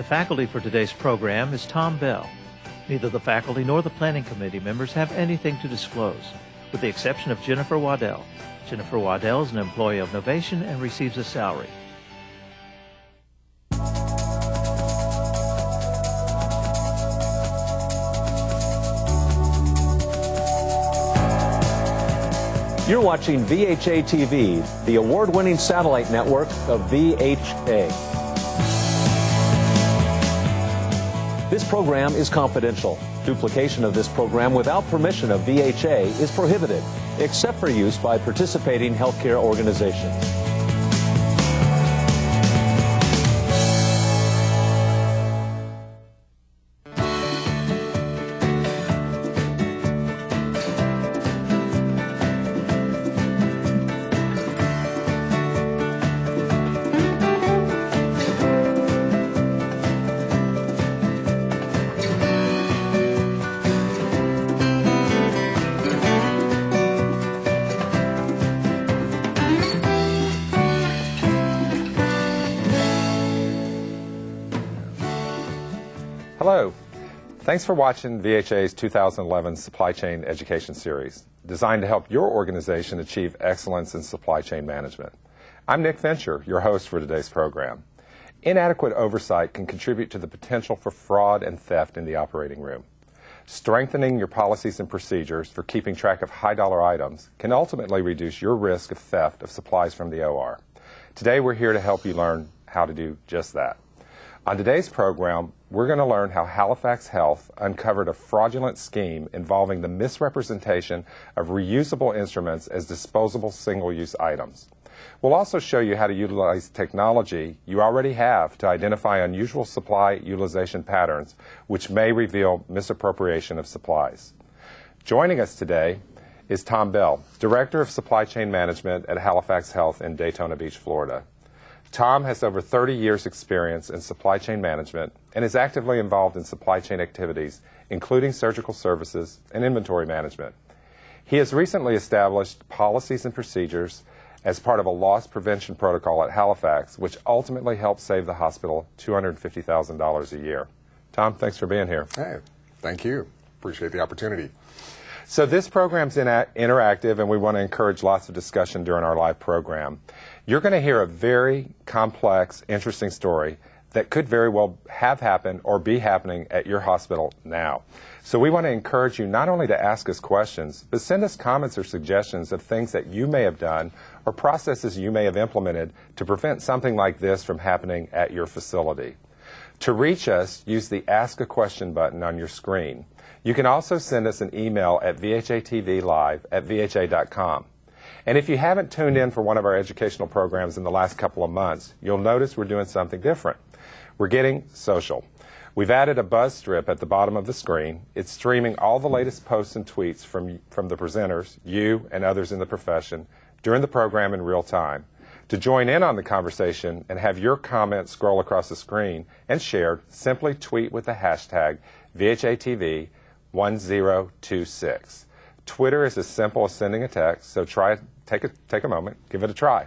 faculty for today's program is Tom Bell. Neither the faculty nor the planning committee members have anything to disclose, with the exception of Jennifer Waddell. Jennifer Waddell is an employee of Novation and receives a salary. You're watching VHA TV, the award-winning satellite network of VHA. This program is confidential. Duplication of this program without permission of VHA is prohibited, except for use by participating healthcare organizations. Hello. Thanks for watching VHA's 2011 Supply Chain Education Series, designed to help your organization achieve excellence in supply chain management. I'm Nick Fincher, your host for today's program. Inadequate oversight can contribute to the potential for fraud and theft in the operating room. Strengthening your policies and procedures for keeping track of high-dollar items can ultimately reduce your risk of theft of supplies from the OR. Today, we're here to help you learn how to do just that. On today's program, we're going to learn how Halifax Health uncovered a fraudulent scheme involving the misrepresentation of reusable instruments as disposable single-use items. We'll also show you how to utilize technology you already have to identify unusual supply utilization patterns, which may reveal misappropriation of supplies. Joining us today is Tom Bell, Director of Supply Chain Management at Halifax Health in Daytona Beach, Florida. Tom has over 30 years' experience in supply chain management and is actively involved in supply chain activities, including surgical services and inventory management. He has recently established policies and procedures as part of a loss prevention protocol at Halifax, which ultimately helped save the hospital $250,000 a year. Tom, thanks for being here. Hey, thank you. Appreciate the opportunity. So this program's interactive, and we want to encourage lots of discussion during our live program. You're going to hear a very complex, interesting story that could very well have happened or be happening at your hospital now. So we want to encourage you not only to ask us questions, but send us comments or suggestions of things that you may have done or processes you may have implemented to prevent something like this from happening at your facility. To reach us, use the Ask a Question button on your screen. You can also send us an email at vhatvlive@vha.com. And if you haven't tuned in for one of our educational programs in the last couple of months, you'll notice we're doing something different. We're getting social. We've added a buzz strip at the bottom of the screen. It's streaming all the latest posts and tweets from the presenters, you and others in the profession, during the program in real time. To join in on the conversation and have your comments scroll across the screen and shared, simply tweet with the hashtag VHATV1026. Twitter is as simple as sending a text, so take a moment, give it a try.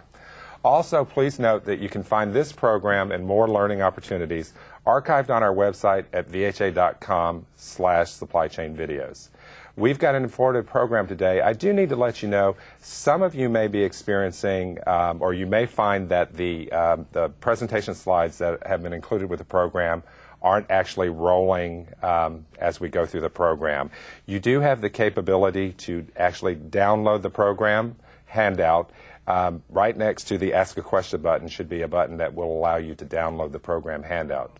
Also, please note that you can find this program and more learning opportunities archived on our website at vha.com/supplychainvideos. We've got an informative program today. I do need to let you know some of you may be experiencing, or you may find that the presentation slides that have been included with the program aren't actually rolling as we go through the program. You do have the capability to actually download the program handout. Right next to the Ask a Question button should be a button that will allow you to download the program handout.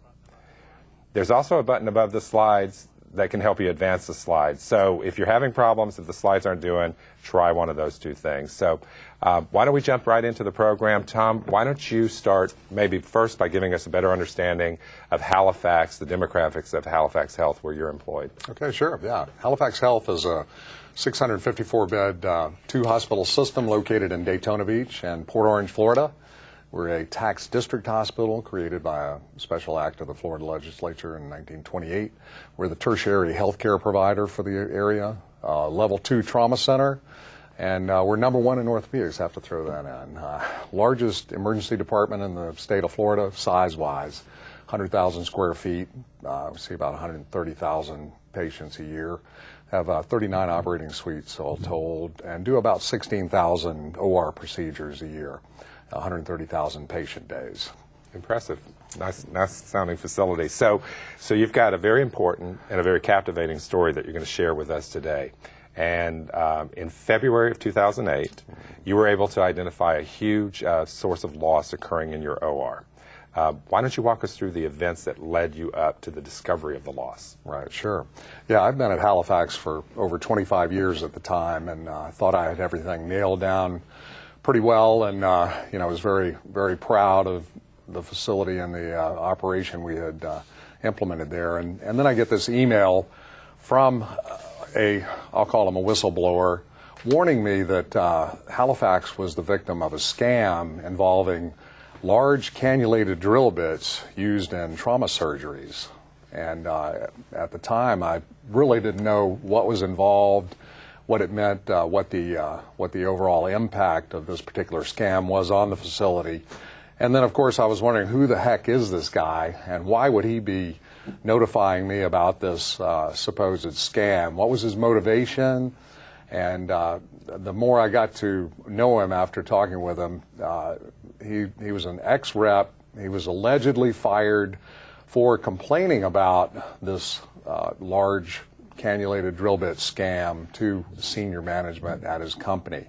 There's also a button above the slides that can help you advance the slides. So if you're having problems, if the slides aren't doing, try one of those two things. So why don't we jump right into the program? Tom, why don't you start maybe first by giving us a better understanding of Halifax, the demographics of Halifax Health, where you're employed. Okay, sure, yeah. Halifax Health is a 654-bed two-hospital system located in Daytona Beach and Port Orange, Florida. We're a tax district hospital created by a special act of the Florida legislature in 1928. We're the tertiary health care provider for the area, level 2 trauma center, and we're number 1 in orthopedics, have to throw that in. Largest emergency department in the state of Florida, size-wise. 100,000 square feet. We see about 130,000 patients a year. Have 39 operating suites all told, and do about 16,000 OR procedures a year, 130,000 patient days. Impressive. Nice sounding facility. So you've got a very important and a very captivating story that you're going to share with us today. And in February of 2008, you were able to identify a huge source of loss occurring in your OR. Why don't you walk us through the events that led you up to the discovery of the loss? Right, sure. Yeah, I've been at Halifax for over 25 years at the time, and thought I had everything nailed down pretty well, and was very, very proud of the facility and the operation we had implemented there. And then I get this email from I'll call him a whistleblower, warning me that Halifax was the victim of a scam involving large cannulated drill bits used in trauma surgeries. And at the time, I really didn't know what was involved, what it meant, what the overall impact of this particular scam was on the facility. And then, of course, I was wondering, who the heck is this guy, and why would he be notifying me about this supposed scam? What was his motivation? And the more I got to know him after talking with him, he was an ex-rep. He was allegedly fired for complaining about this large cannulated drill bit scam to senior management at his company.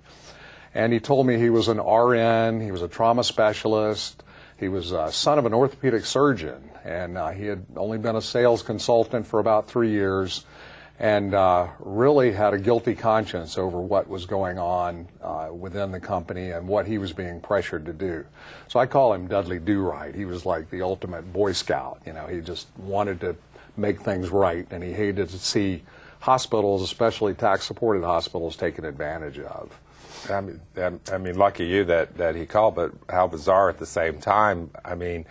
And he told me he was an RN, he was a trauma specialist, he was a son of an orthopedic surgeon, and he had only been a sales consultant for about 3 years, and really had a guilty conscience over what was going on within the company and what he was being pressured to do. So I call him Dudley Do-Right. He was like the ultimate Boy Scout. He just wanted to make things right, and he hated to see hospitals, especially tax-supported hospitals, taken advantage of. I mean, lucky you that he called, but how bizarre at the same time. I mean,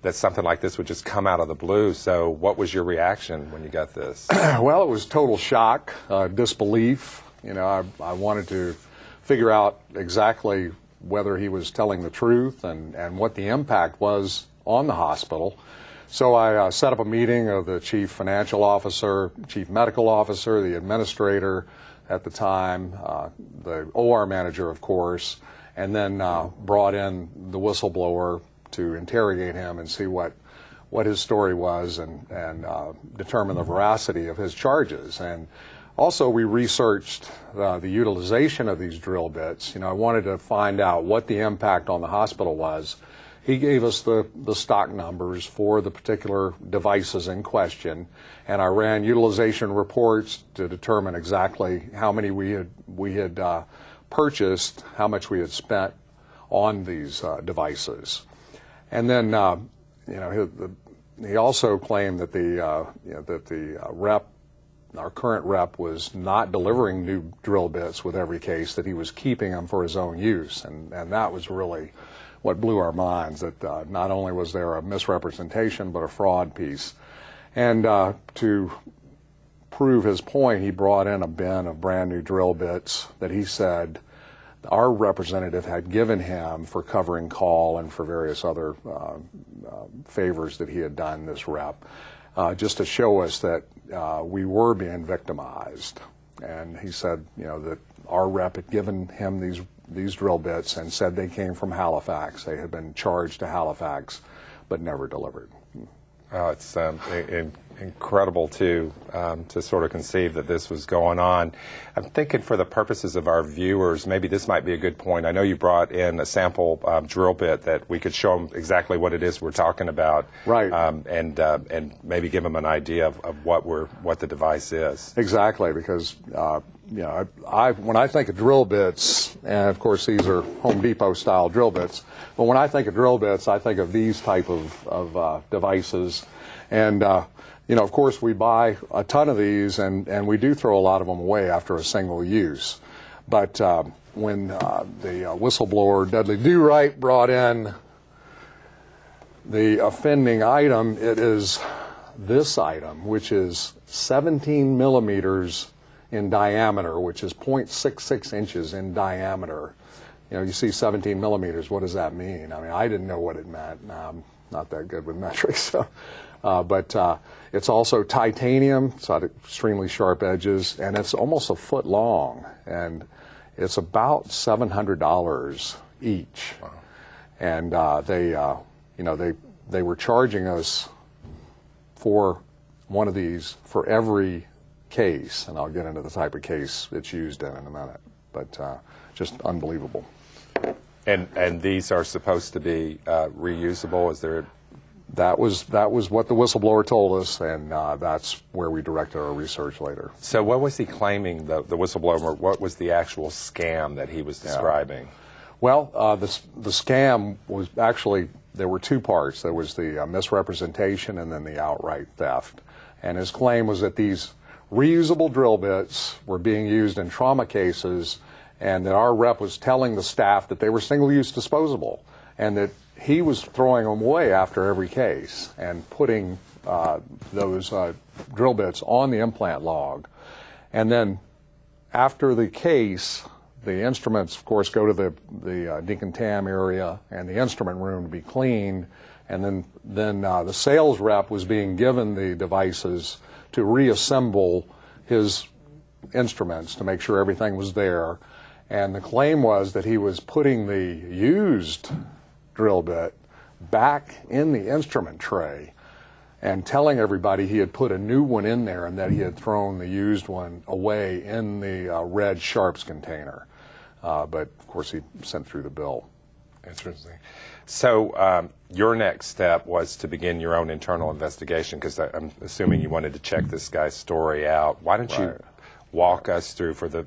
that something like this would just come out of the blue. So what was your reaction when you got this? Well, it was total shock, disbelief. I wanted to figure out exactly whether he was telling the truth and what the impact was on the hospital. So I set up a meeting of the chief financial officer, chief medical officer, the administrator at the time, the OR manager, of course, and then brought in the whistleblower to interrogate him and see what his story was and determine the veracity of his charges. And also we researched the utilization of these drill bits. I wanted to find out what the impact on the hospital was. He gave us the stock numbers for the particular devices in question, and I ran utilization reports to determine exactly how many we had purchased, how much we had spent on these devices. And then, he also claimed that our current rep was not delivering new drill bits with every case, that he was keeping them for his own use, and that was really what blew our minds, that not only was there a misrepresentation, but a fraud piece. And to prove his point, he brought in a bin of brand new drill bits that he said our representative had given him for covering call and for various other favors that he had done this rep, just to show us that we were being victimized. And he said, that our rep had given him these drill bits and said they came from Halifax. They had been charged to Halifax, but never delivered. Oh, it's incredible to sort of conceive that this was going on. I'm thinking, for the purposes of our viewers, maybe this might be a good point. I know you brought in a sample drill bit that we could show them exactly what it is we're talking about, right? And maybe give them an idea of what the device is. Exactly, because when I think of drill bits, and of course these are Home Depot style drill bits, but when I think of drill bits, I think of these type of devices. And of course we buy a ton of these, and we do throw a lot of them away after a single use. But when the whistleblower Dudley Do-Right brought in the offending item, it is this item, which is 17 millimeters in diameter, which is 0.66 inches in diameter. You see 17 millimeters, what does that mean? I mean, I didn't know what it meant. not that good with metrics. So, but it's also titanium. It's got extremely sharp edges, and it's almost a foot long, and it's about $700 each. Wow. And they were charging us for one of these for every case, and I'll get into the type of case it's used in a minute. But just unbelievable. And these are supposed to be reusable? Is there? That was what the whistleblower told us, and that's where we directed our research later. So what was he claiming, the whistleblower? What was the actual scam that he was describing? Well, the scam was actually, there were two parts. There was the misrepresentation and then the outright theft. And his claim was that these reusable drill bits were being used in trauma cases, and that our rep was telling the staff that they were single-use disposable, and that he was throwing them away after every case and putting those drill bits on the implant log. And then after the case, the instruments, of course, go to the decontam area and the instrument room to be cleaned, and then the sales rep was being given the devices to reassemble his instruments to make sure everything was there. And the claim was that he was putting the used drill bit back in the instrument tray and telling everybody he had put a new one in there and that he had thrown the used one away in the red Sharps container. But, of course, he sent through the bill. Interesting. So your next step was to begin your own internal investigation, because I'm assuming you wanted to check this guy's story out. Why don't you walk us through, for the,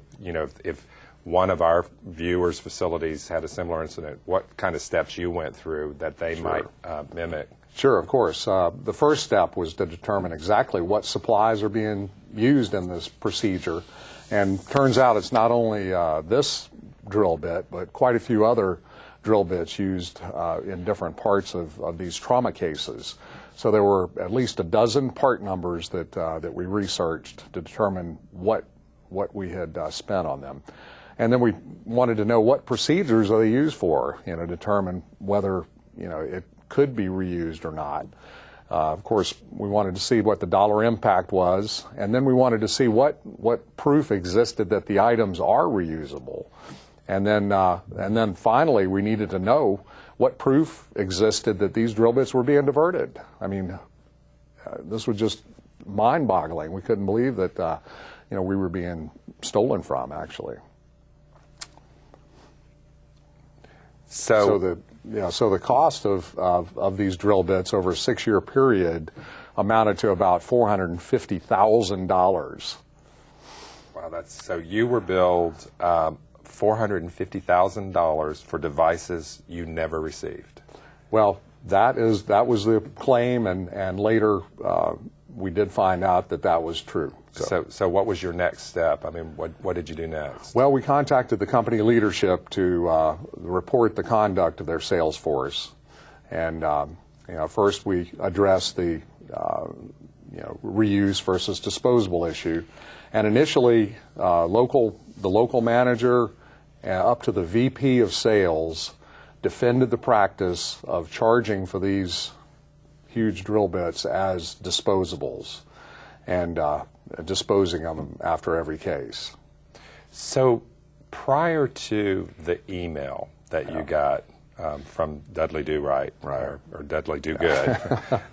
if one of our viewers' facilities had a similar incident, what kind of steps you went through that they might mimic? Sure, of course. The first step was to determine exactly what supplies are being used in this procedure. And turns out it's not only this drill bit, but quite a few other drill bits used in different parts of these trauma cases. So there were at least a dozen part numbers that we researched to determine what we had spent on them. And then we wanted to know what procedures are they used for, determine whether, it could be reused or not. Of course, we wanted to see what the dollar impact was, and then we wanted to see what proof existed that the items are reusable. And then finally, we needed to know what proof existed that these drill bits were being diverted. I mean, this was just mind-boggling. We couldn't believe that, we were being stolen from, actually. So the cost of these drill bits over a 6-year period amounted to about $450,000. Wow, so you were billed $450,000 for devices you never received. Well, that was the claim, and later we did find out that was true. So what was your next step? I mean, what did you do next? Well, we contacted the company leadership to report the conduct of their sales force. And, first we addressed the, reuse versus disposable issue. And initially, the local manager up to the VP of sales defended the practice of charging for these huge drill bits as disposables and disposing of them after every case. So prior to the email that you got from Dudley Do Right, or Dudley Do Good,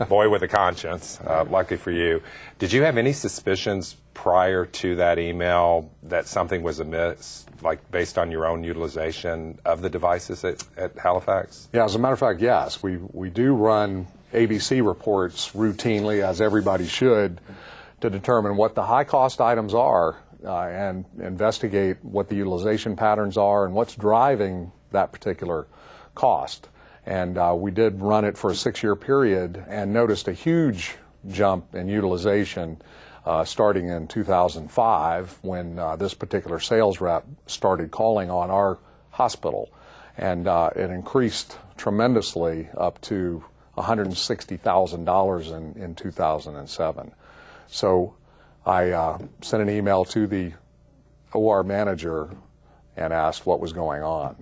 boy with a conscience, lucky for you, did you have any suspicions prior to that email that something was amiss, like based on your own utilization of the devices at Halifax? Yeah, as a matter of fact, yes. We do run ABC reports routinely, as everybody should, to determine what the high-cost items are and investigate what the utilization patterns are and what's driving that particular cost. And we did run it for a 6-year period and noticed a huge jump in utilization starting in 2005 when this particular sales rep started calling on our hospital. And it increased tremendously up to $160,000 in 2007. So I sent an email to the OR manager and asked what was going on.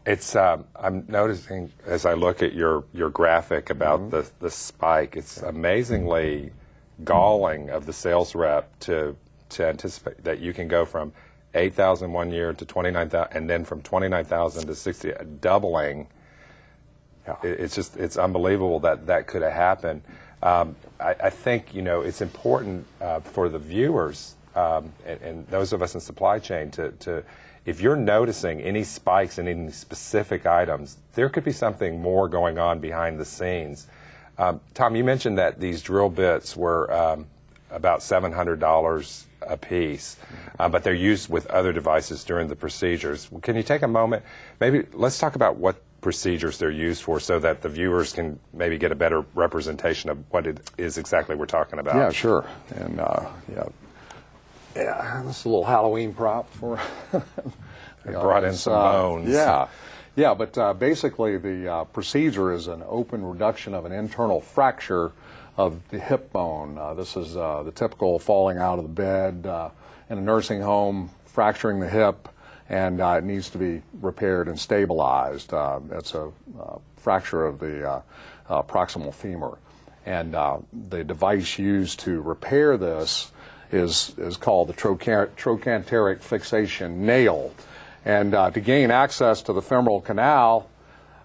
It's I'm noticing as I look at your graphic about the spike, it's amazingly galling of the sales rep to anticipate that you can go from 8,000 one year to 29,000, and then from 29,000 to 60, doubling. Yeah. It's unbelievable that could have happened. I think it's important for the viewers and those of us in supply chain to if you're noticing any spikes in any specific items, there could be something more going on behind the scenes. Tom, you mentioned that these drill bits were about $700 a piece, but they're used with other devices during the procedures. Can you take a moment? Maybe let's talk about what procedures they're used for so that the viewers can maybe get a better representation of what it is exactly we're talking about. Yeah, sure. And this is a little Halloween prop for. They brought in some bones. Yeah, but basically the procedure is an open reduction of an internal fracture of the hip bone. This is the typical falling out of the bed in a nursing home, fracturing the hip, and it needs to be repaired and stabilized. It's a fracture of the proximal femur. And the device used to repair this is called the trochanteric fixation nail. And to gain access to the femoral canal,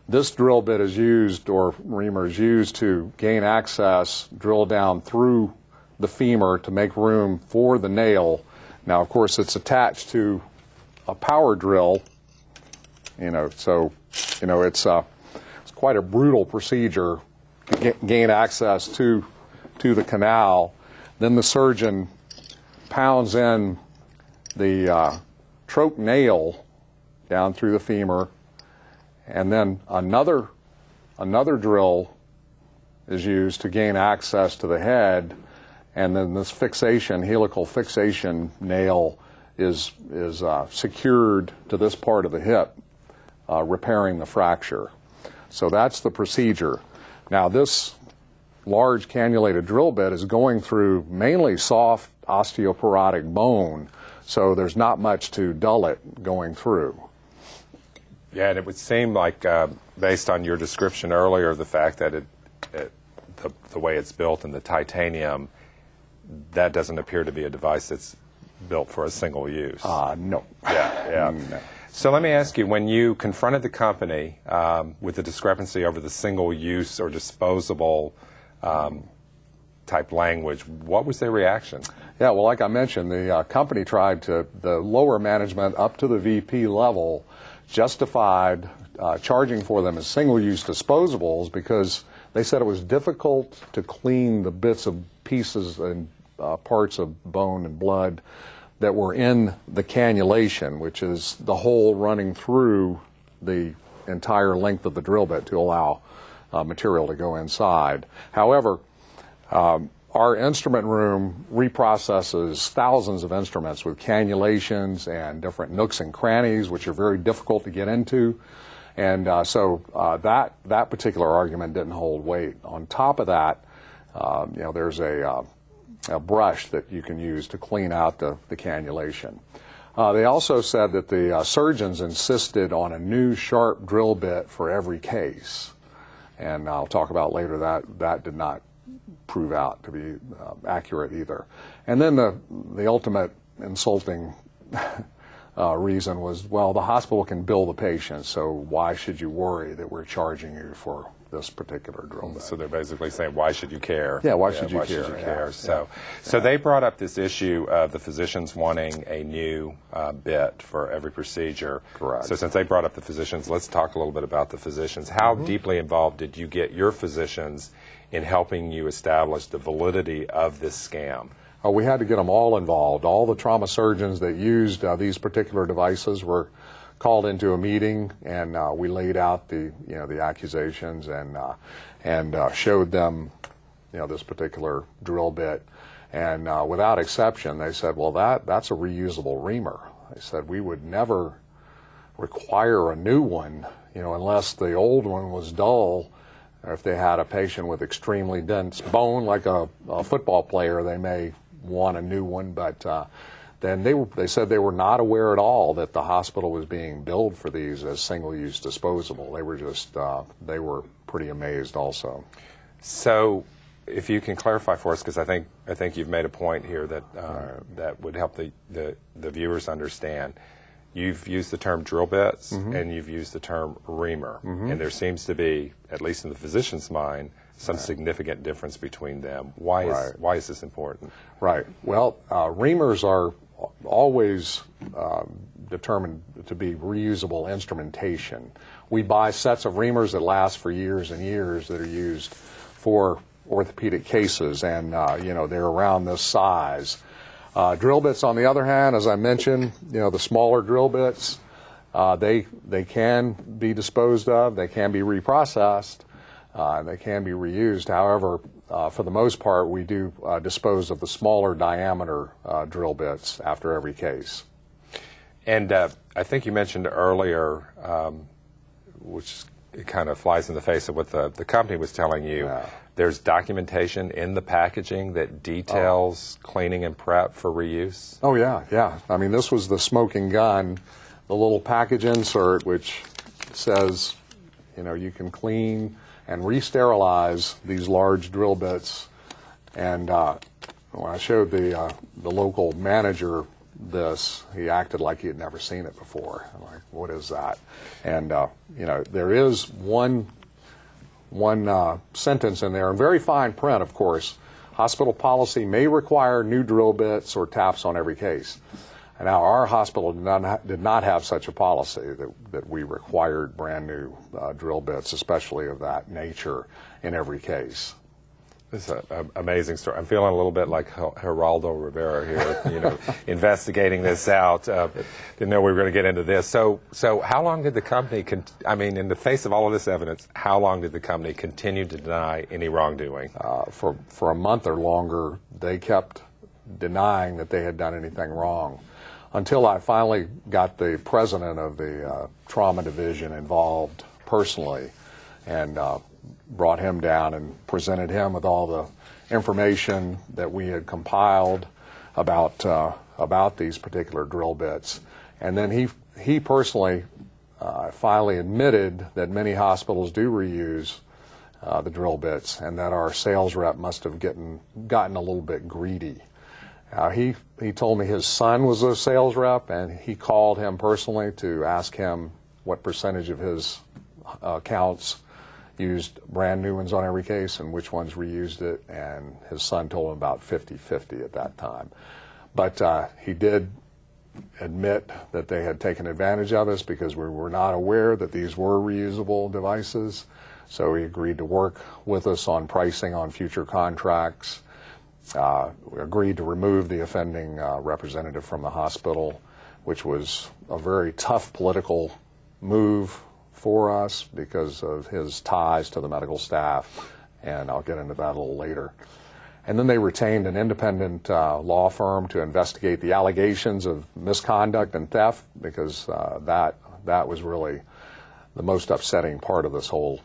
this drill bit is used, or reamer is used to gain access, drill down through the femur to make room for the nail. Now, of course, it's attached to a power drill, so it's quite a brutal procedure to gain access to the canal. Then the surgeon pounds in the troch nail down through the femur, and then another drill is used to gain access to the head, and then this helical fixation nail is secured to this part of the hip, repairing the fracture. So that's the procedure. Now this large cannulated drill bit is going through mainly soft osteoporotic bone, so there's not much to dull it going through. Yeah, and it would seem like, based on your description earlier, the fact that the way it's built in the titanium, that doesn't appear to be a device that's built for a single use. No. Yeah. No. So let me ask you, when you confronted the company with the discrepancy over the single use or disposable type language, what was their reaction? Yeah, well, like I mentioned, the company tried to, the lower management up to the VP level justified charging for them as single-use disposables because they said it was difficult to clean the bits of pieces and parts of bone and blood that were in the cannulation, which is the hole running through the entire length of the drill bit to allow material to go inside. However, our instrument room reprocesses thousands of instruments with cannulations and different nooks and crannies, which are very difficult to get into. And so that particular argument didn't hold weight. On top of that, there's a brush that you can use to clean out the cannulation. They also said that the surgeons insisted on a new sharp drill bit for every case. And I'll talk about later that did not prove out to be accurate either. And then the ultimate insulting reason was, well, the hospital can bill the patient, so why should you worry that we're charging you for this particular drill bit? So they're basically saying, why should you care? Yeah, why should you care? Yeah. So they brought up this issue of the physicians wanting a new bit for every procedure. Correct. So since they brought up the physicians, let's talk a little bit about the physicians. How deeply involved did you get your physicians in helping you establish the validity of this scam? We had to get them all involved. All the trauma surgeons that used these particular devices were called into a meeting, and we laid out the accusations and showed them this particular drill bit, and without exception they said, well, that's a reusable reamer. They said we would never require a new one unless the old one was dull. Or if they had a patient with extremely dense bone, like a football player, they may want a new one, but then they said they were not aware at all that the hospital was being billed for these as single-use disposable. They were just they were pretty amazed also. So, if you can clarify for us, because I think you've made a point here that that would help the viewers understand. You've used the term drill bits and you've used the term reamer, and there seems to be, at least in the physician's mind, some significant difference between them. Why is this important? Right. Well, reamers are always determined to be reusable instrumentation. We buy sets of reamers that last for years and years that are used for orthopedic cases, and they're around this size. Drill bits, on the other hand, as I mentioned, the smaller drill bits, they can be disposed of, they can be reprocessed, and they can be reused. However, for the most part, we do dispose of the smaller diameter drill bits after every case. And I think you mentioned earlier, which kind of flies in the face of what the company was telling you, there's documentation in the packaging that details cleaning and prep for reuse? Oh, yeah. I mean, this was the smoking gun, the little package insert which says, you can clean and re-sterilize these large drill bits. And when I showed the local manager this, he acted like he had never seen it before. I'm like, what is that? And there is one sentence in there, in very fine print, of course. Hospital policy may require new drill bits or taps on every case. And now our hospital did not have such a policy that we required brand new drill bits, especially of that nature, in every case. This is an amazing story. I'm feeling a little bit like Geraldo Rivera here, investigating this out. Didn't know we were going to get into this. So how long did the company, in the face of all of this evidence, how long did the company continue to deny any wrongdoing? For a month or longer, they kept denying that they had done anything wrong, until I finally got the president of the trauma division involved personally, and brought him down and presented him with all the information that we had compiled about these particular drill bits. And then he personally finally admitted that many hospitals do reuse the drill bits, and that our sales rep must have gotten a little bit greedy. He told me his son was a sales rep, and he called him personally to ask him what percentage of his accounts used brand new ones on every case and which ones reused it, and his son told him about 50-50 at that time. But he did admit that they had taken advantage of us because we were not aware that these were reusable devices. So he agreed to work with us on pricing on future contracts. We agreed to remove the offending representative from the hospital, which was a very tough political move for us because of his ties to the medical staff, and I'll get into that a little later. And then they retained an independent law firm to investigate the allegations of misconduct and theft, because that was really the most upsetting part of this whole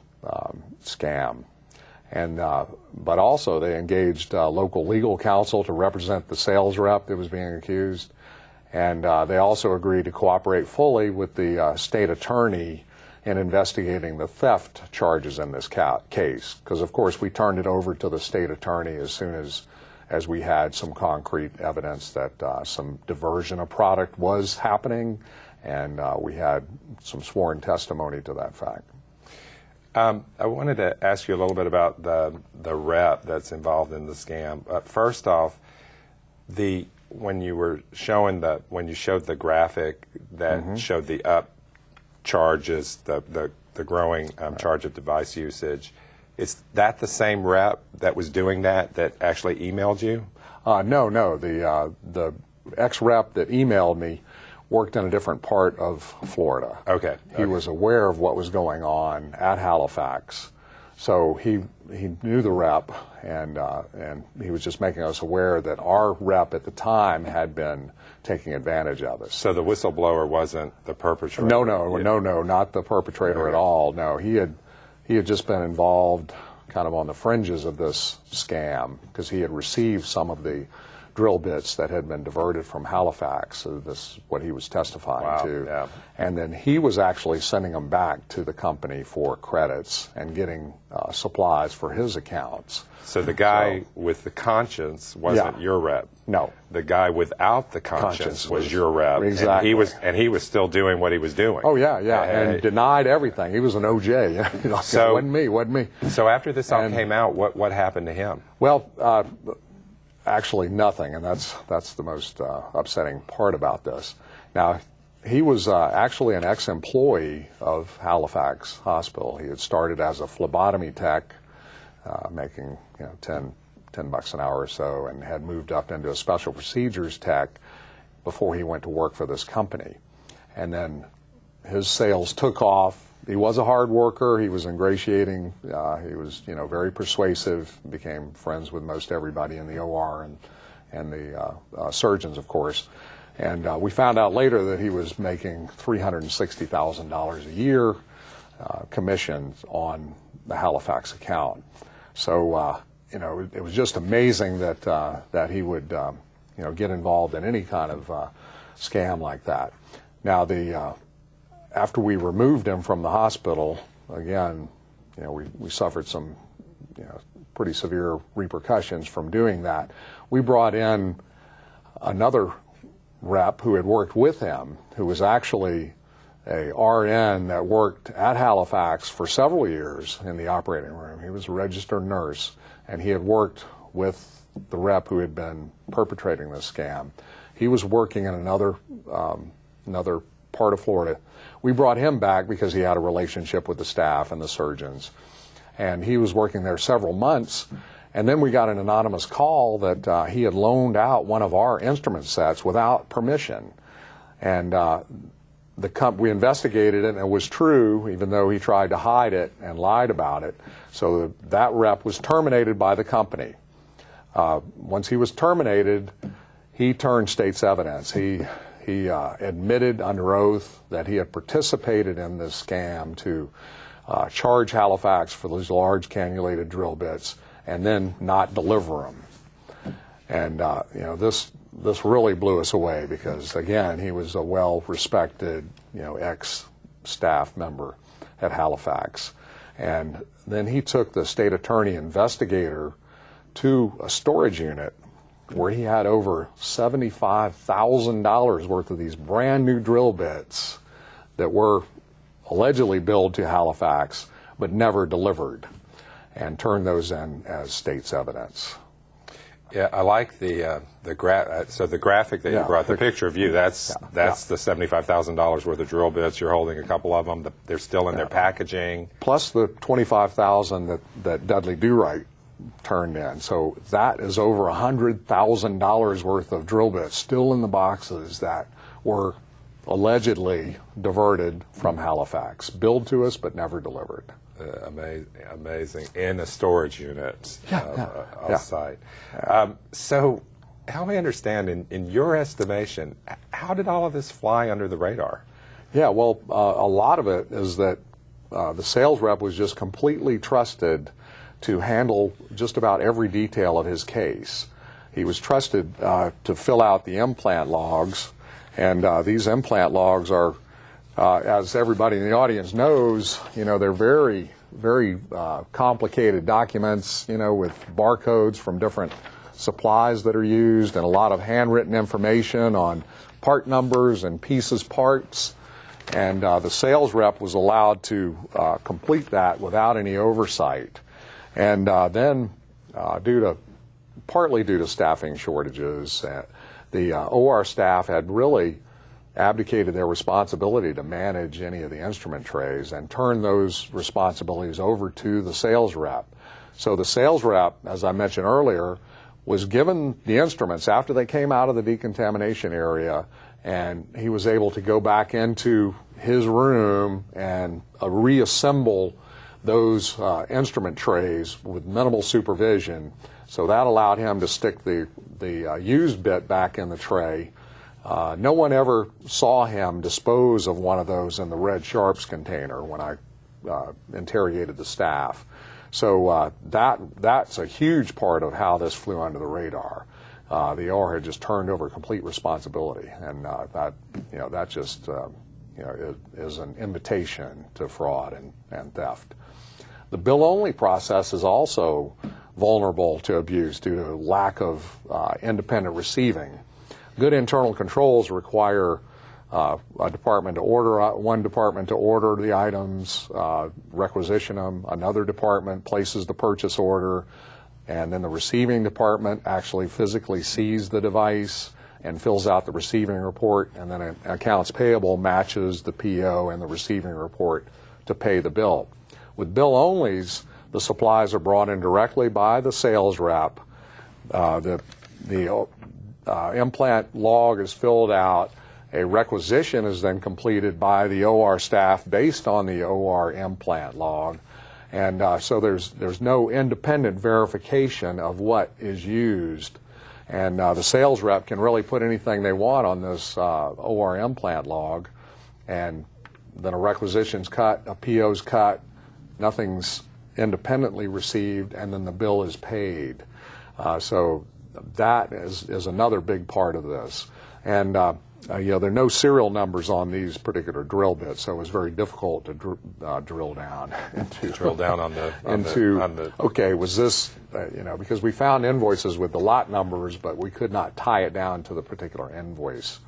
scam. And but also they engaged local legal counsel to represent the sales rep that was being accused, and they also agreed to cooperate fully with the state attorney in investigating the theft charges in this case, because of course we turned it over to the state attorney as soon as we had some concrete evidence that some diversion of product was happening, and we had some sworn testimony to that fact. I wanted to ask you a little bit about the rep that's involved in the scam. First off, when you showed the graphic that showed the up charges, the growing charge of device usage, is that the same rep that was doing that actually emailed you? No. The ex-rep that emailed me worked in a different part of Florida. Okay. He was aware of what was going on at Halifax, so he knew the rep, and he was just making us aware that our rep at the time had been taking advantage of us. So the whistleblower wasn't the perpetrator? No, not the perpetrator at all. No, he had just been involved kind of on the fringes of this scam, because he had received some of the drill bits that had been diverted from Halifax. So this is what he was testifying Wow, to. yeah. And then he was actually sending them back to the company for credits and getting supplies for his accounts. So the guy with the conscience wasn't Yeah. your rep. No. The guy without the conscience was your rep. Exactly. And he was still doing what he was doing. Oh, yeah, and denied everything. He was an OJ. So- wasn't me. So after this all And- came out, what happened to him? Well, actually nothing, and that's the most upsetting part about this. Now, he was actually an ex-employee of Halifax Hospital. He had started as a phlebotomy tech, making $10 an hour or so, and had moved up into a special procedures tech before he went to work for this company. And then his sales took off. He was a hard worker. He was ingratiating. He was, very persuasive. Became friends with most everybody in the OR and the surgeons, of course. And we found out later that he was making $360,000 a year commissions on the Halifax account. So, it was just amazing that he would, get involved in any kind of scam like that. Now, after we removed him from the hospital, again, we suffered some, pretty severe repercussions from doing that. We brought in another rep who had worked with him, who was actually a RN that worked at Halifax for several years in the operating room. He was a registered nurse, and he had worked with the rep who had been perpetrating this scam. He was working in another part of Florida. We brought him back because he had a relationship with the staff and the surgeons. And he was working there several months. And then we got an anonymous call that he had loaned out one of our instrument sets without permission. And we investigated it, and it was true, even though he tried to hide it and lied about it. So that rep was terminated by the company. Once he was terminated, he turned state's evidence. He admitted under oath that he had participated in this scam to charge Halifax for those large cannulated drill bits and then not deliver them. And this really blew us away because, again, he was a well-respected ex-staff member at Halifax. And then he took the state attorney investigator to a storage unit where he had over $75,000 worth of these brand new drill bits that were allegedly billed to Halifax but never delivered, and turned those in as state's evidence. Yeah, I like the graphic that you brought, the picture of you. That's the $75,000 worth of drill bits. You're holding a couple of them. They're still in their packaging. Plus the $25,000 that Dudley Do-Right turned in. So that is over $100,000 worth of drill bits still in the boxes that were allegedly diverted from Halifax, billed to us but never delivered. Amazing. In a storage unit outside. So help me understand, in your estimation, how did all of this fly under the radar? Yeah, well, a lot of it is that the sales rep was just completely trusted to handle just about every detail of his case. He was trusted to fill out the implant logs, and these implant logs are, as everybody in the audience knows, they're very, very complicated documents, with barcodes from different supplies that are used and a lot of handwritten information on part numbers and pieces parts. And the sales rep was allowed to complete that without any oversight. And then, partly due to staffing shortages, the OR staff had really abdicated their responsibility to manage any of the instrument trays and turned those responsibilities over to the sales rep. So the sales rep, as I mentioned earlier, was given the instruments after they came out of the decontamination area, and he was able to go back into his room and reassemble those instrument trays with minimal supervision. So that allowed him to stick the used bit back in the tray. No one ever saw him dispose of one of those in the red sharps container when I interrogated the staff. So that's a huge part of how this flew under the radar. the OR had just turned over complete responsibility, and that just is an invitation to fraud and theft. The bill-only process is also vulnerable to abuse due to lack of independent receiving. Good internal controls require one department to order the items, requisition them, another department places the purchase order, and then the receiving department actually physically sees the device and fills out the receiving report, and then an accounts payable matches the PO and the receiving report to pay the bill. With bill-onlys, the supplies are brought in directly by the sales rep. The implant log is filled out. A requisition is then completed by the OR staff based on the OR implant log. And so there's no independent verification of what is used. And the sales rep can really put anything they want on this OR implant log, and then a requisition's cut, a PO's cut, nothing's independently received, and then the bill is paid. So that is another big part of this. And there are no serial numbers on these particular drill bits, so it was very difficult to drill down into. Okay, was this because we found invoices with the lot numbers, but we could not tie it down to the particular invoice.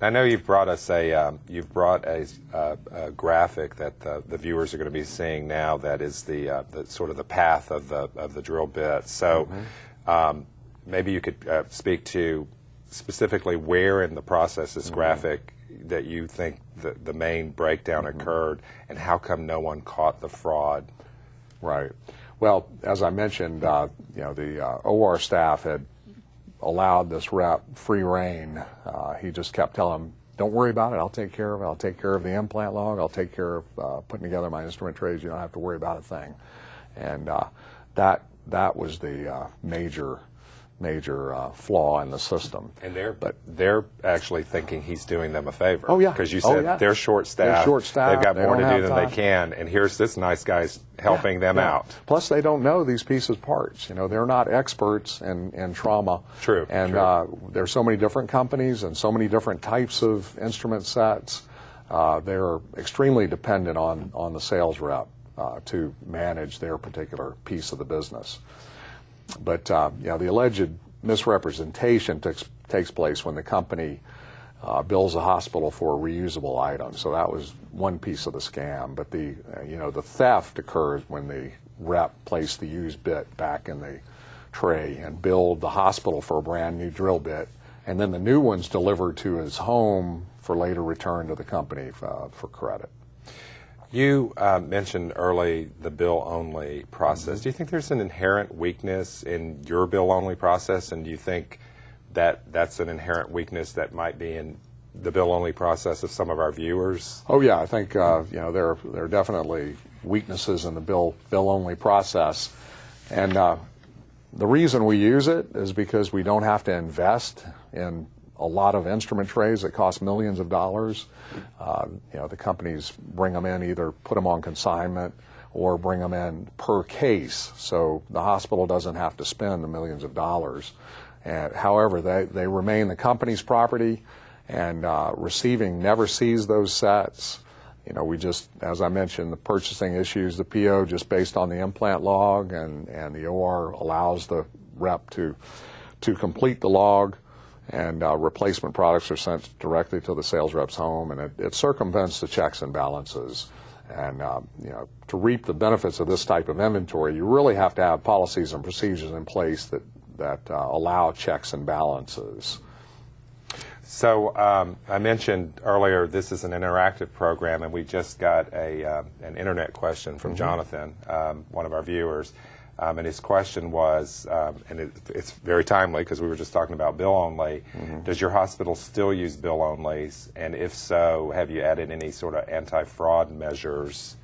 I know you've brought us a graphic that the viewers are going to be seeing now. That is the sort of the path of the drill bit. So maybe you could speak to specifically where in the process this graphic that you think the main breakdown occurred, and how come no one caught the fraud? Right. Well, as I mentioned, the OR staff had allowed this rep free rein. He just kept telling him, "Don't worry about it. I'll take care of it. I'll take care of the implant log. I'll take care of putting together my instrument trays. You don't have to worry about a thing." And that was the major flaw in the system. And they're actually thinking he's doing them a favor. Oh, yeah. Because you said they're short-staffed. They're short-staffed. They've got more to do than time. they can, and here's this nice guy's helping them out. Plus, they don't know these pieces parts. They're not experts in trauma. True. And there's so many different companies and so many different types of instrument sets. They're extremely dependent on the sales rep to manage their particular piece of the business. But the alleged misrepresentation takes place when the company bills a hospital for a reusable item. So that was one piece of the scam. But the theft occurs when the rep placed the used bit back in the tray and billed the hospital for a brand new drill bit, and then the new one's delivered to his home for later return to the company for credit. You mentioned early the bill-only process. Do you think there's an inherent weakness in your bill-only process, and do you think that that's an inherent weakness that might be in the bill-only process of some of our viewers? Oh yeah, I think there are definitely weaknesses in the bill-only process, and the reason we use it is because we don't have to invest in a lot of instrument trays that cost millions of dollars. The companies bring them in, either put them on consignment or bring them in per case, so the hospital doesn't have to spend the millions of dollars. And however, they remain the company's property, and receiving never sees those sets. We just, as I mentioned, the purchasing issues the PO just based on the implant log, and the OR allows the rep to complete the log, and replacement products are sent directly to the sales rep's home, and it circumvents the checks and balances. And to reap the benefits of this type of inventory, you really have to have policies and procedures in place that allow checks and balances. So I mentioned earlier this is an interactive program, and we just got an internet question from Jonathan, one of our viewers. And his question was, and it's very timely because we were just talking about bill-only, does your hospital still use bill-onlys? And if so, have you added any sort of anti-fraud measures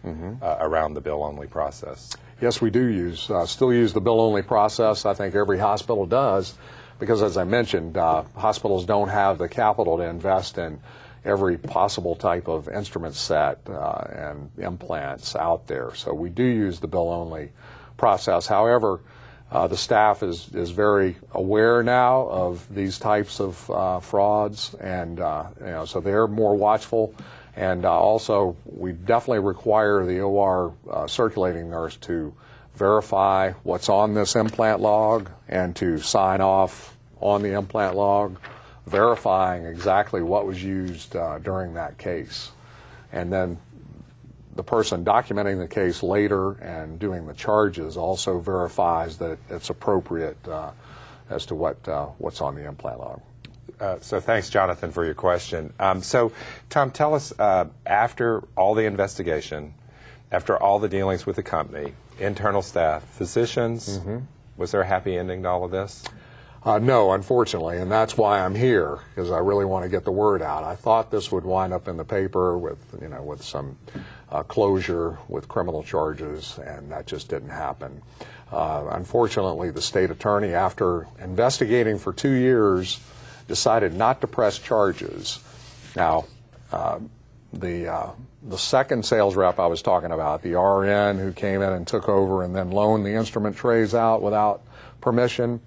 around the bill-only process? Yes, we do still use the bill-only process. I think every hospital does, because as I mentioned, hospitals don't have the capital to invest in every possible type of instrument set and implants out there. So we do use the bill-only process. However, The staff is very aware now of these types of frauds, and so they're more watchful. And also, we definitely require the OR circulating nurse to verify what's on this implant log and to sign off on the implant log, verifying exactly what was used during that case. And then the person documenting the case later and doing the charges also verifies that it's appropriate as to what's on the implant log. So thanks, Jonathan, for your question. So, Tom, tell us, after all the investigation, after all the dealings with the company, internal staff, physicians, was there a happy ending to all of this? No, unfortunately, and that's why I'm here, because I really want to get the word out. I thought this would wind up in the paper with some closure with criminal charges, and that just didn't happen. Unfortunately, the state attorney, after investigating for 2 years, decided not to press charges. Now, the second sales rep I was talking about, the RN who came in and took over and then loaned the instrument trays out without permission,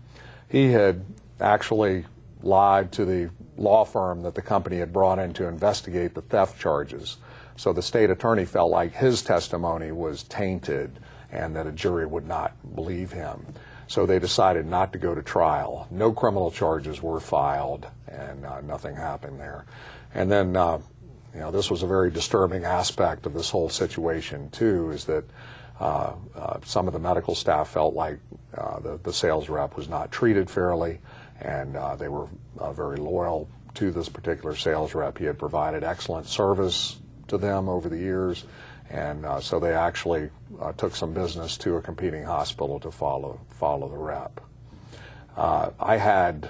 he had actually lied to the law firm that the company had brought in to investigate the theft charges. So the state attorney felt like his testimony was tainted and that a jury would not believe him. So they decided not to go to trial. No criminal charges were filed, and nothing happened there. And then, this was a very disturbing aspect of this whole situation, too, is that some of the medical staff felt like the sales rep was not treated fairly, and they were very loyal to this particular sales rep. He had provided excellent service to them over the years, and so they actually took some business to a competing hospital to follow the rep. I had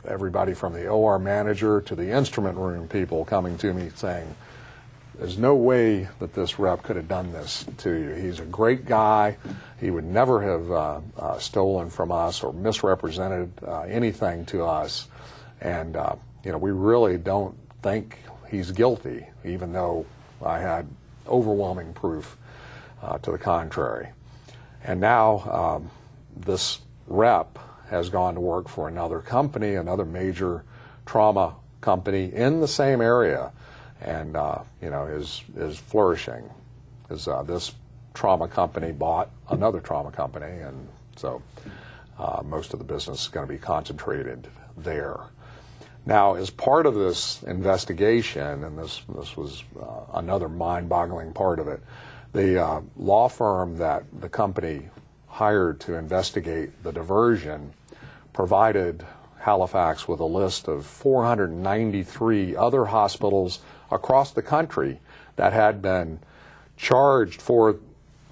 everybody from the OR manager to the instrument room people coming to me saying, there's no way that this rep could have done this to you. He's a great guy. He would never have stolen from us or misrepresented anything to us. And, we really don't think he's guilty, even though I had overwhelming proof to the contrary. And now this rep has gone to work for another company, another major trauma company in the same area, and is flourishing. This trauma company bought another trauma company, and so most of the business is going to be concentrated there. Now, as part of this investigation, and this was another mind-boggling part of it, the law firm that the company hired to investigate the diversion provided Halifax with a list of 493 other hospitals across the country that had been charged for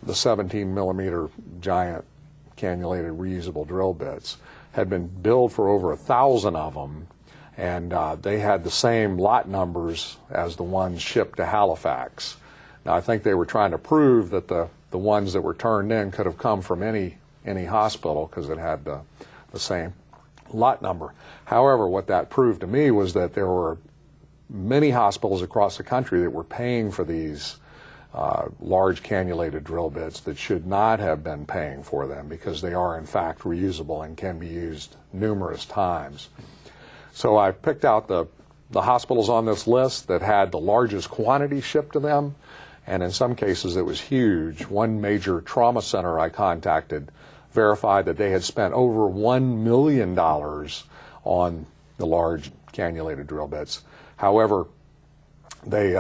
the 17-millimeter giant cannulated reusable drill bits, had been billed for over 1,000 of them, and they had the same lot numbers as the ones shipped to Halifax. Now, I think they were trying to prove that the ones that were turned in could have come from any hospital because it had the same lot number. However, what that proved to me was that there were many hospitals across the country that were paying for these large cannulated drill bits that should not have been paying for them because they are in fact reusable and can be used numerous times. So I picked out the hospitals on this list that had the largest quantity shipped to them, and in some cases it was huge. One major trauma center I contacted verified that they had spent over $1 million on the large cannulated drill bits. However, they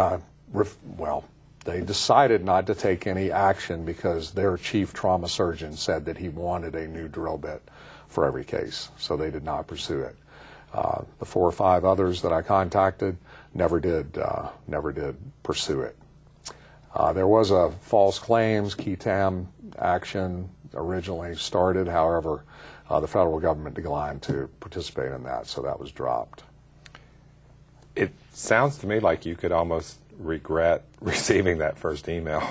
decided not to take any action because their chief trauma surgeon said that he wanted a new drill bit for every case, so they did not pursue it. The 4 or 5 others that I contacted never did pursue it. There was a false claims qui tam action originally started. However, the federal government declined to participate in that, so that was dropped. It sounds to me like you could almost regret receiving that first email.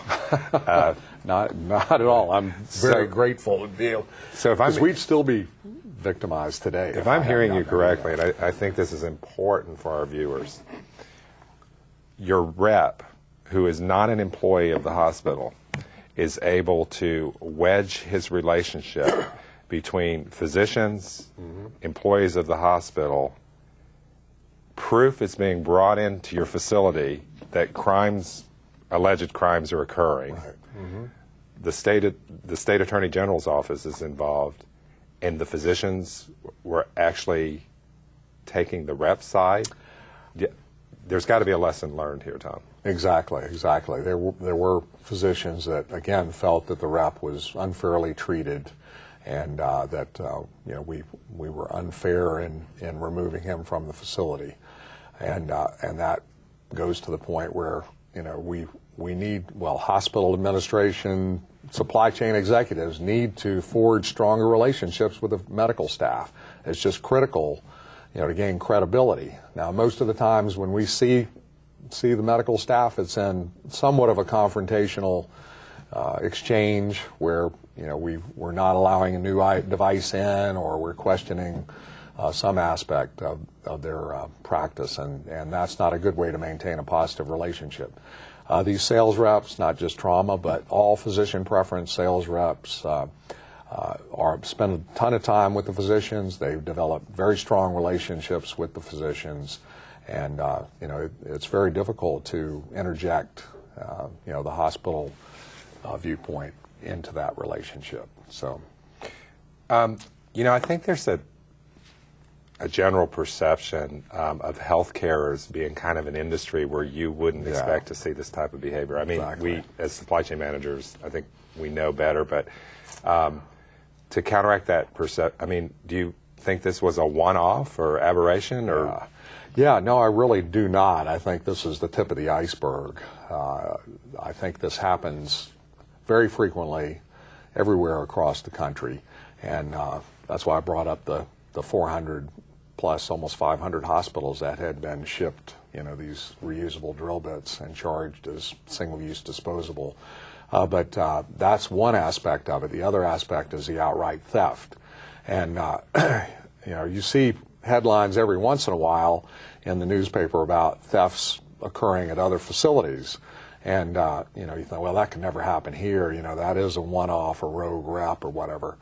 Not at all. I'm very grateful to be able, because we'd still be victimized today. If I'm hearing you correctly, and I think this is important for our viewers, your rep, who is not an employee of the hospital, is able to wedge his relationship between physicians, employees of the hospital. Proof is being brought into your facility that alleged crimes are occurring. Right. The state attorney general's office is involved, and the physicians were actually taking the rep side. There's got to be a lesson learned here, Tom. Exactly. There were physicians that, again, felt that the rep was unfairly treated, and that we were unfair in removing him from the facility, and that goes to the point where we need, hospital administration, supply chain executives need to forge stronger relationships with the medical staff. It's just critical, to gain credibility. Now, most of the times when we see the medical staff, it's in somewhat of a confrontational exchange where we're not allowing a new device in, or we're questioning some aspect of their practice, and that's not a good way to maintain a positive relationship. These sales reps, not just trauma, but all physician preference sales reps, spend a ton of time with the physicians. They've developed very strong relationships with the physicians, and it's very difficult to interject the hospital viewpoint into that relationship. So, I think there's a general perception of healthcare as being kind of an industry where you wouldn't expect to see this type of behavior. I mean, Exactly. We, as supply chain managers, I think we know better, but to counteract that perception, do you think this was a one-off or aberration? Or no, I really do not. I think this is the tip of the iceberg. I think this happens very frequently everywhere across the country, and that's why I brought up the 400 plus, almost 500 hospitals that had been shipped, these reusable drill bits and charged as single-use disposable. But that's one aspect of it. The other aspect is the outright theft. And, you see headlines every once in a while in the newspaper about thefts occurring at other facilities. And, you think, well, that can never happen here. That is a one-off, a rogue rep or whatever.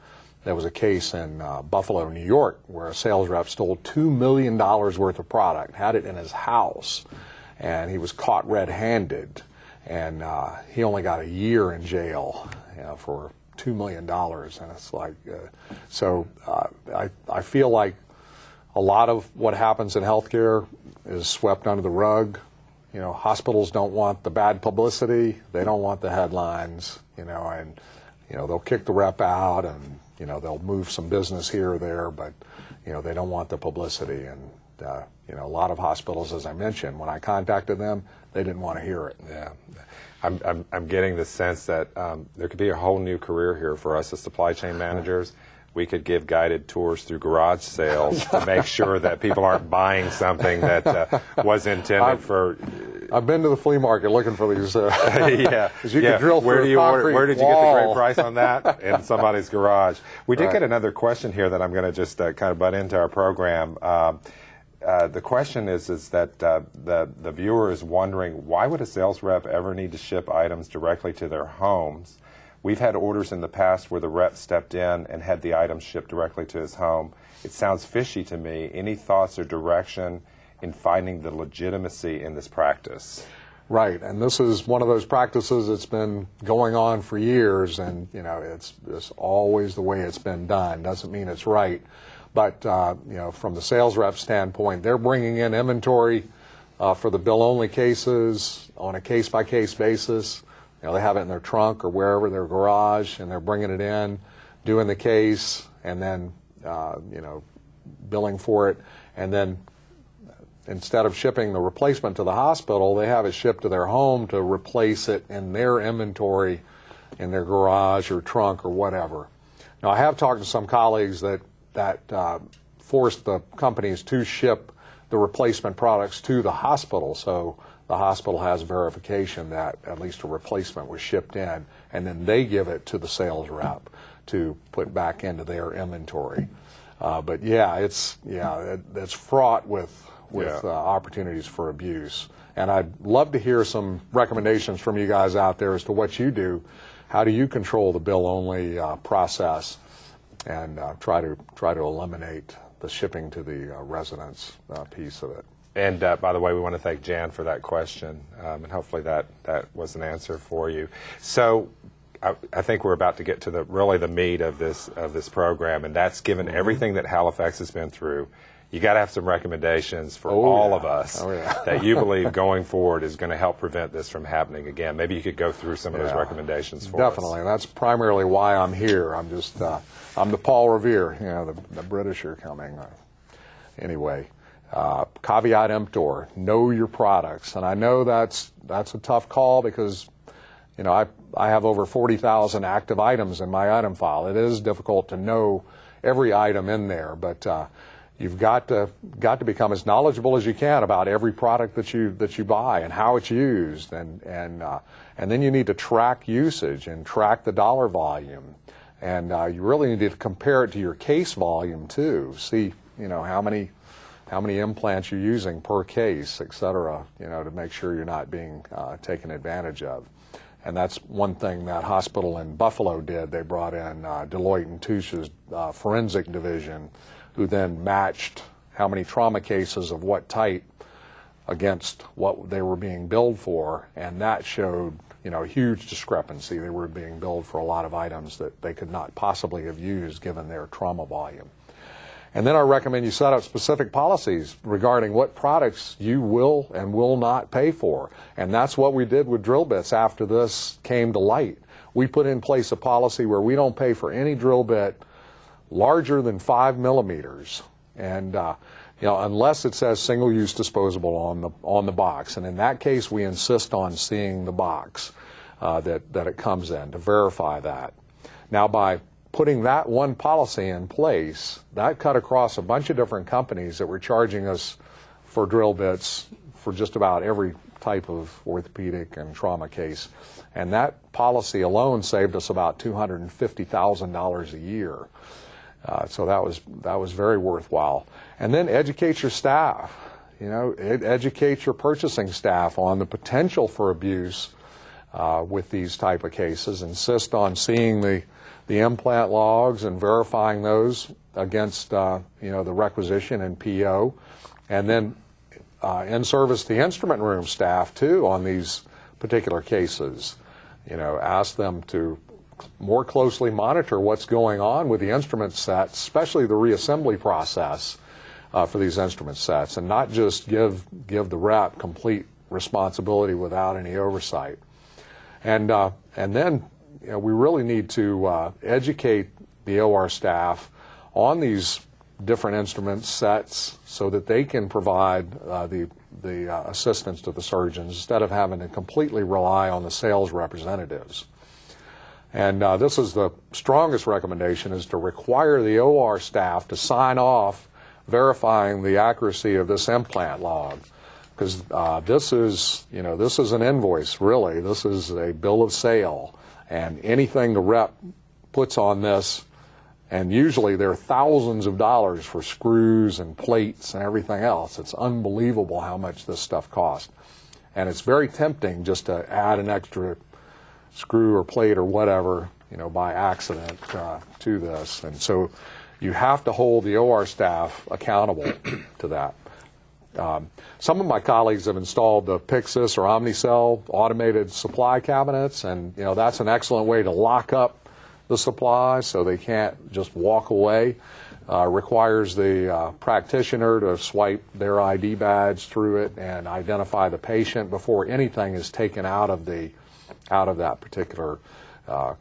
There was a case in Buffalo, New York, where a sales rep stole $2 million worth of product, had it in his house, and he was caught red-handed. And he only got a year in jail for $2 million. And it's like, I feel like a lot of what happens in healthcare is swept under the rug. Hospitals don't want the bad publicity. They don't want the headlines, and they'll kick the rep out, and they'll move some business here or there, but they don't want the publicity. And a lot of hospitals, as I mentioned, when I contacted them, they didn't want to hear it. Yeah, I'm getting the sense that there could be a whole new career here for us as supply chain managers. We could give guided tours through garage sales to make sure that people aren't buying something that was intended for. I've been to the flea market looking for these. Yeah, 'cause you can drill through a concrete where did you get the great wall. price on that? In somebody's garage. We did Right. get another question here that I'm going to just kind of butt into our program. The question is that the viewer is wondering, why would a sales rep ever need to ship items directly to their homes? We've had orders in the past where the rep stepped in and had the items shipped directly to his home. It sounds fishy to me. Any thoughts or direction in finding the legitimacy in this practice? Right, and this is one of those practices that's been going on for years, and it's always the way it's been done. Doesn't mean it's right, but from the sales rep standpoint, they're bringing in inventory for the bill-only cases on a case-by-case basis. They have it in their trunk or wherever, their garage, and they're bringing it in, doing the case, and then billing for it, and then instead of shipping the replacement to the hospital, they have it shipped to their home to replace it in their inventory in their garage or trunk or whatever. Now, I have talked to some colleagues that forced the companies to ship the replacement products to the hospital, so the hospital has verification that at least a replacement was shipped in, and then they give it to the sales rep to put back into their inventory. But it's fraught with opportunities for abuse. And I'd love to hear some recommendations from you guys out there as to what you do how do you control the bill-only process and try to eliminate the shipping to the residents piece of it. And by the way, we want to thank Jan for that question, and hopefully that was an answer for you. So I think we're about to get to really the meat of this program, and that's given everything that Halifax has been through. You got to have some recommendations for all of us that you believe going forward is going to help prevent this from happening again. Maybe you could go through some of those recommendations for us. Definitely. That's primarily why I'm here. I'm just I'm the Paul Revere. You know, the British are coming. Anyway, caveat emptor: know your products. And I know that's a tough call because, you know, I have over 40,000 active items in my item file. It is difficult to know every item in there, but you've got to become as knowledgeable as you can about every product that you buy and how it's used, and then you need to track usage and track the dollar volume, and you really need to compare it to your case volume too. See, you know, how many implants you're using per case, et cetera, you know, to make sure you're not being taken advantage of. And that's one thing that hospital in Buffalo did. They brought in Deloitte & Touche's forensic division, who then matched how many trauma cases of what type against what they were being billed for, and that showed, you know, a huge discrepancy. They were being billed for a lot of items that they could not possibly have used given their trauma volume. And then I recommend you set up specific policies regarding what products you will and will not pay for. And that's what we did with drill bits after this came to light. We put in place a policy where we don't pay for any drill bit larger than 5 millimeters, and you know, unless it says single-use disposable on the box. And in that case, we insist on seeing the box that it comes in to verify that. Now, by putting that one policy in place, that cut across a bunch of different companies that were charging us for drill bits for just about every type of orthopedic and trauma case. And that policy alone saved us about $250,000 a year. So that was very worthwhile. And then educate your staff. You know, educate your purchasing staff on the potential for abuse with these type of cases. Insist on seeing the implant logs and verifying those against you know, the requisition and PO, and then in service the instrument room staff too on these particular cases. You know, ask them to more closely monitor what's going on with the instrument sets, especially the reassembly process for these instrument sets, and not just give the rep complete responsibility without any oversight. And then, you know, we really need to educate the OR staff on these different instrument sets so that they can provide the assistance to the surgeons instead of having to completely rely on the sales representatives. And this is the strongest recommendation, is to require the OR staff to sign off verifying the accuracy of this implant log, because this is an invoice, really. This is a bill of sale, and anything the rep puts on this, and usually there are thousands of dollars for screws and plates and everything else. It's unbelievable how much this stuff costs. And it's very tempting just to add an extra screw or plate or whatever, you know, by accident to this. And so you have to hold the OR staff accountable to that. Some of my colleagues have installed the Pyxis or Omnicell automated supply cabinets, and you know, that's an excellent way to lock up the supplies so they can't just walk away. Requires the practitioner to swipe their ID badge through it and identify the patient before anything is taken out of that particular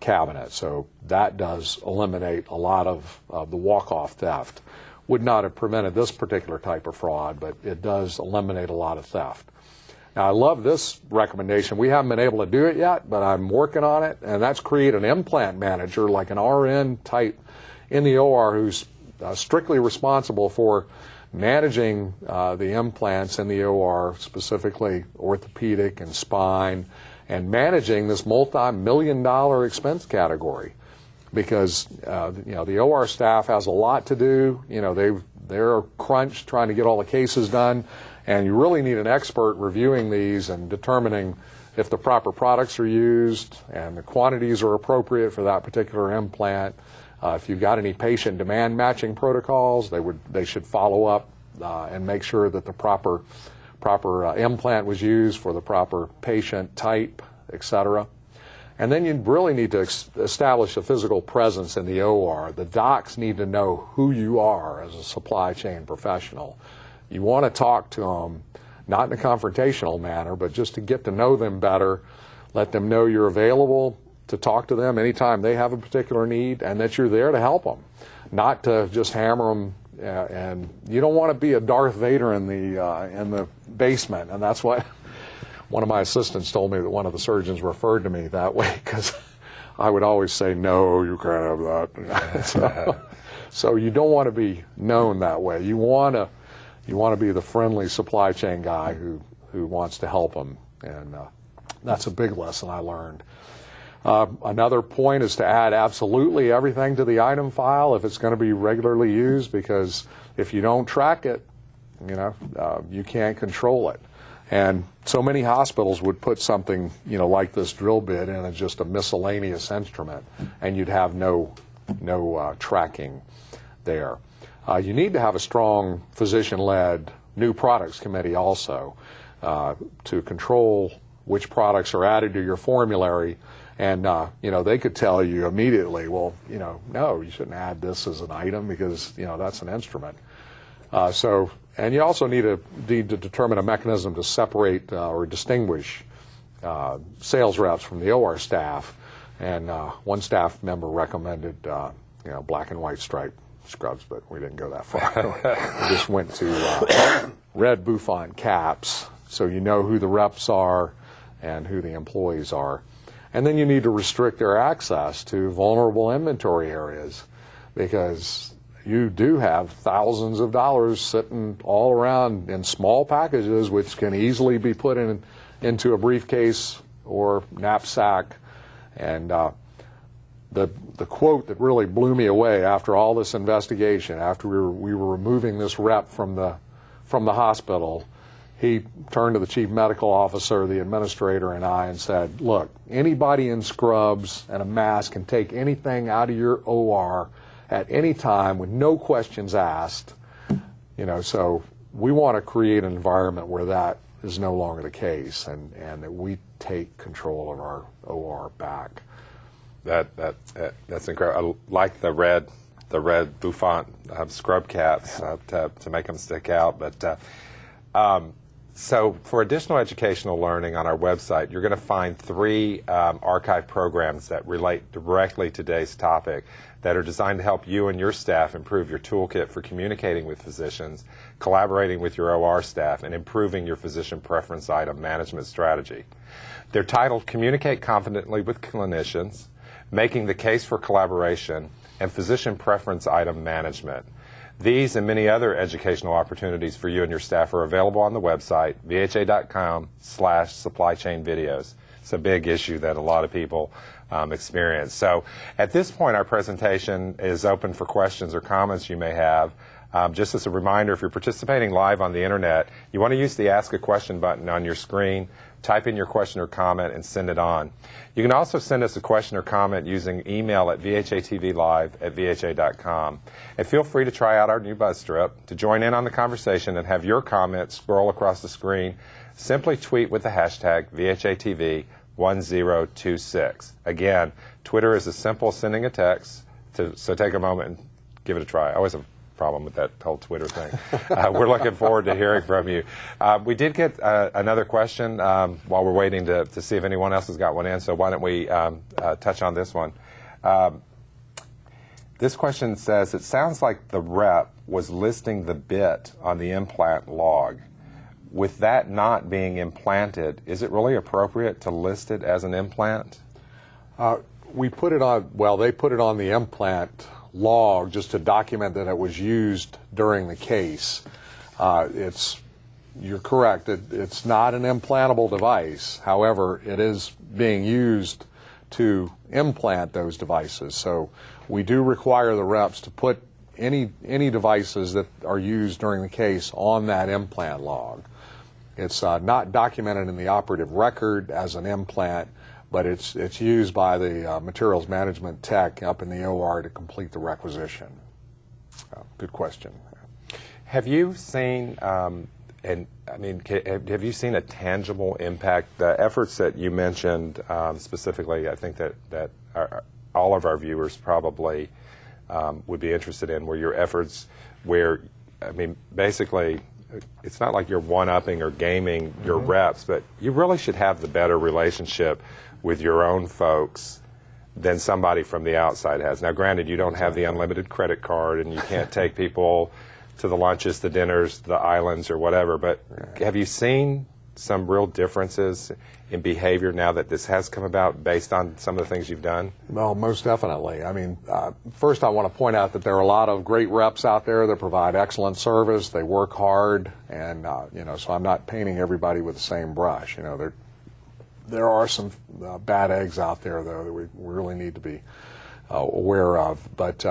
cabinet. So that does eliminate a lot of the walk-off theft. Would not have prevented this particular type of fraud, but it does eliminate a lot of theft. Now, I love this recommendation. We haven't been able to do it yet, but I'm working on it, and that's create an implant manager, like an RN type in the OR, who's strictly responsible for managing the implants in the OR, specifically orthopedic and spine, and managing this multi-million-dollar expense category. Because you know, the OR staff has a lot to do. You know, they're crunched trying to get all the cases done, And you really need an expert reviewing these and determining if the proper products are used and the quantities are appropriate for that particular implant. If you've got any patient demand matching protocols, they should follow up and make sure that the proper implant was used for the proper patient type, etc. And then you really need to establish a physical presence in the OR. The docs need to know who you are as a supply chain professional. You want to talk to them, not in a confrontational manner, but just to get to know them better, let them know you're available to talk to them anytime they have a particular need, and that you're there to help them, not to just hammer them. And you don't want to be a Darth Vader in the basement, and that's what one of my assistants told me, that one of the surgeons referred to me that way, because I would always say, no, you can't have that. So you don't want to be known that way. You want to be the friendly supply chain guy who wants to help them, and that's a big lesson I learned. Another point is to add absolutely everything to the item file if it's going to be regularly used, because if you don't track it, you can't control it. And so many hospitals would put something, like this drill bit in just a miscellaneous instrument, and you'd have no tracking there. You need to have a strong physician-led new products committee also to control which products are added to your formulary. And, they could tell you immediately, well, no, you shouldn't add this as an item because, that's an instrument. And you also need to determine a mechanism to separate or distinguish sales reps from the OR staff. And one staff member recommended, black and white striped scrubs, but we didn't go that far. We just went to red bouffant caps, so you know who the reps are and who the employees are. And then you need to restrict their access to vulnerable inventory areas, because you do have thousands of dollars sitting all around in small packages, which can easily be put into a briefcase or knapsack. And the quote that really blew me away after all this investigation, after we were removing this rep from the hospital, he turned to the chief medical officer, the administrator, and I and said, look, anybody in scrubs and a mask can take anything out of your OR at any time with no questions asked. So we want to create an environment where that is no longer the case, and that we take control of our OR back. That's incredible. I like the red bouffant scrub caps to make them stick out. But so for additional educational learning on our website, you're going to find 3 archive programs that relate directly to today's topic, that are designed to help you and your staff improve your toolkit for communicating with physicians, collaborating with your OR staff, and improving your physician preference item management strategy. They're titled Communicate Confidently with Clinicians, Making the Case for Collaboration, and Physician Preference Item Management. These and many other educational opportunities for you and your staff are available on the website, vha.com/supply chain videos. It's a big issue that a lot of people experience. So at this point, our presentation is open for questions or comments you may have. Just as a reminder, if you're participating live on the internet, you want to use the Ask a Question button on your screen, type in your question or comment, and send it on. You can also send us a question or comment using email at vhatvlive@vha.com. And feel free to try out our new buzz strip. To join in on the conversation and have your comment scroll across the screen, simply tweet with the hashtag VHATV1026. Again, Twitter is as simple as sending a text, so take a moment and give it a try. I always have a problem with that whole Twitter thing. We're looking forward to hearing from you. We did get another question while we're waiting to see if anyone else has got one in, so why don't we touch on this one. This question says, it sounds like the rep was listing the bit on the implant log. With that not being implanted, is it really appropriate to list it as an implant? We put it on, they put it on the implant log just to document that it was used during the case. You're correct, it's not an implantable device. However, it is being used to implant those devices. So we do require the reps to put any devices that are used during the case on that implant log. It's not documented in the operative record as an implant, but it's used by the materials management tech up in the OR to complete the requisition. Good question. Have you seen, have you seen a tangible impact? The efforts that you mentioned specifically, I think that all of our viewers probably would be interested in, were your efforts where, basically, it's not like you're one-upping or gaming your reps, but you really should have the better relationship with your own folks than somebody from the outside has. Now, granted, you don't have the unlimited credit card, and you can't take people to the lunches, the dinners, the islands, or whatever, but have you seen some real differences in behavior now that this has come about based on some of the things you've done? Well, most definitely. First I want to point out that there are a lot of great reps out there that provide excellent service. They work hard, and so I'm not painting everybody with the same brush. There are some bad eggs out there, though, that we really need to be aware of. But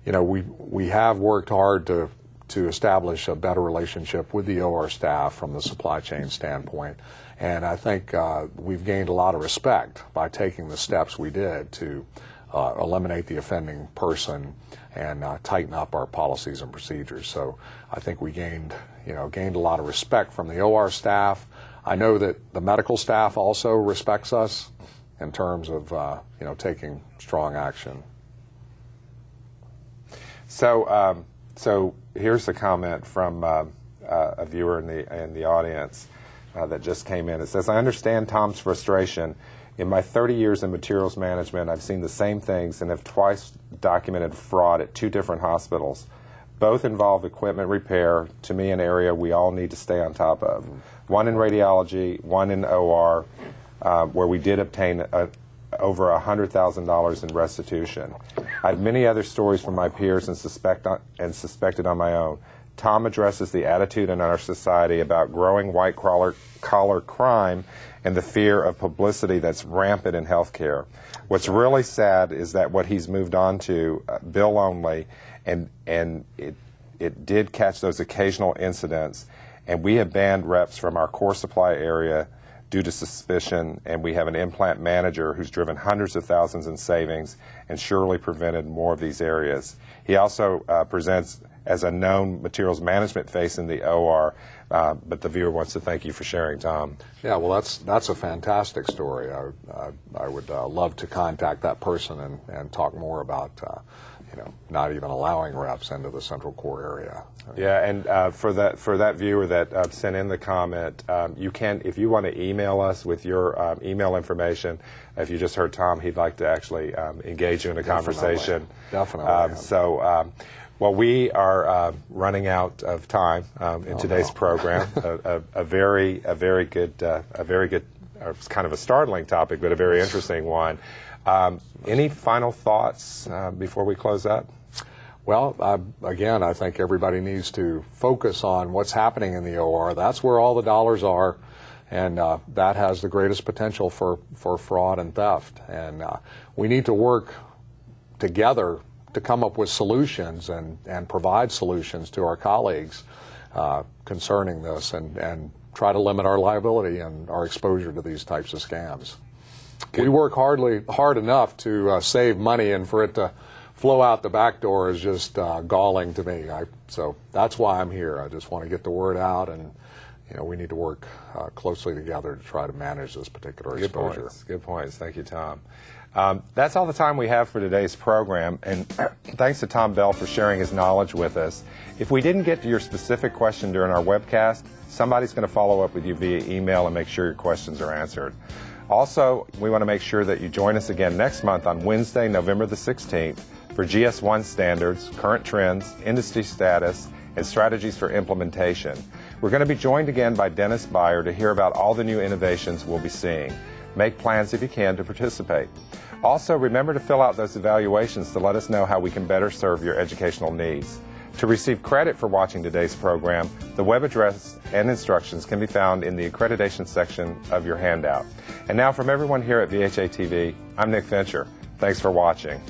we have worked hard to establish a better relationship with the OR staff from the supply chain standpoint. And I think we've gained a lot of respect by taking the steps we did to eliminate the offending person and tighten up our policies and procedures. So I think we gained a lot of respect from the OR staff. I know that the medical staff also respects us in terms of taking strong action. So here's a comment from a viewer in the audience that just came in. It says, I understand Tom's frustration. In my 30 years in materials management, I've seen the same things and have twice documented fraud at 2 different hospitals. Both involve equipment repair, to me an area we all need to stay on top of. One in radiology, one in OR, where we did obtain over $100,000 in restitution. I have many other stories from my peers and suspected on my own. Tom addresses the attitude in our society about growing white-collar crime and the fear of publicity that's rampant in healthcare. What's really sad is that what he's moved on to, bill only, and it did catch those occasional incidents, and we have banned reps from our core supply area due to suspicion, and we have an implant manager who's driven hundreds of thousands in savings and surely prevented more of these areas. He also presents as a known materials management face in the OR, but the viewer wants to thank you for sharing, Tom. Yeah, well, that's a fantastic story. I would love to contact that person and talk more about not even allowing reps into the central core area. Yeah, and for that viewer that sent in the comment, you can, if you want to email us with your email information. If you just heard Tom, he'd like to actually engage you in a conversation. Definitely. Well, we are running out of time in today's program. A very good, it's kind of a startling topic, but a very interesting one. Any final thoughts before we close up? Well, again, I think everybody needs to focus on what's happening in the OR. That's where all the dollars are, and that has the greatest potential for fraud and theft. And we need to work together to come up with solutions and provide solutions to our colleagues concerning this and try to limit our liability and our exposure to these types of scams. We work hard enough to save money, and for it to flow out the back door is just galling to me. So that's why I'm here. I just want to get the word out, and we need to work closely together to try to manage this particular exposure. Good points. Thank you, Tom. That's all the time we have for today's program, and thanks to Tom Bell for sharing his knowledge with us. If we didn't get to your specific question during our webcast, somebody's going to follow up with you via email and make sure your questions are answered. Also, we want to make sure that you join us again next month on Wednesday, November the 16th for GS1 standards, current trends, industry status, and strategies for implementation. We're going to be joined again by Dennis Beyer to hear about all the new innovations we'll be seeing. Make plans if you can to participate. Also, remember to fill out those evaluations to let us know how we can better serve your educational needs. To receive credit for watching today's program, the web address and instructions can be found in the accreditation section of your handout. And now from everyone here at VHA TV, I'm Nick Fincher. Thanks for watching.